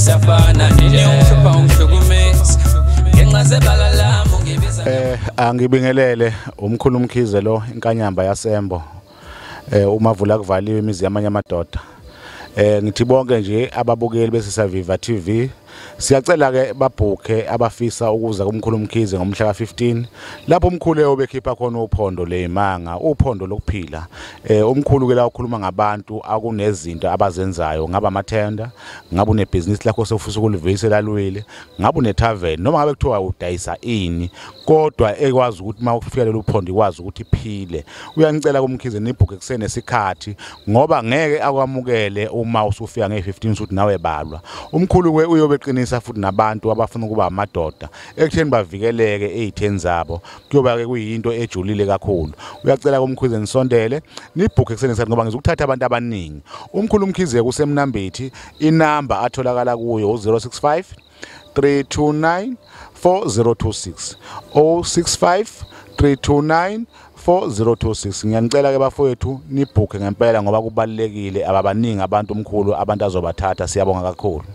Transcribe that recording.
siyafana nje ungishopha ungihlukumeza ngenxa zebala lami ungibiza angibingelele umkhulu Mkhize lo inkanyamba yasembo umavula kuvaliwe imizi yamanye amadoda ngithi bonke nje ababukeli besisaviva TV siyacela ke babhuke abafisa ukuza kumkhulu Mkhize ngomhla ka15 lapho umkhulu eyobekhipha khona uphondo lezimanga uphondo lokuphila umkhulu ke la ukhuluma ngabantu akunezinto abazenzayo ngaba amathenda ngabe unebusiness lakho sofisa ukulivuyisela lwile ngabe unetavern noma ngabe kuthiwa udayisa ini kodwa ekwazi ukuthi mawufika lelo uphondo ikwazi ukuthi iphile uyanicela kumkhize nibhuke kusene isikhathi ngoba ngeke akwamukele uma usufika nge15 ukuthi nawe balwa umkhulu ke uyobeqinisa futhi nabantu abafuna ukuba amadoda ekutheni bavikeleke ezitheni zabo kuyoba ke kuyinto ejulile kakhulu uyacela kumkhize nisondele nibhuke kusene isikhathi ngoba ngizokuthatha abantu abaningi umkhulu Mkhize kusemnambithi inamba atholakala kuyo 065 329 4026 065 329 4026 ngiyanicela ke bafowethu nibhuke ngempela ngoba kubalekile ababaningi abantu umkhulu abantu azobathatha siyabonga kakhulu.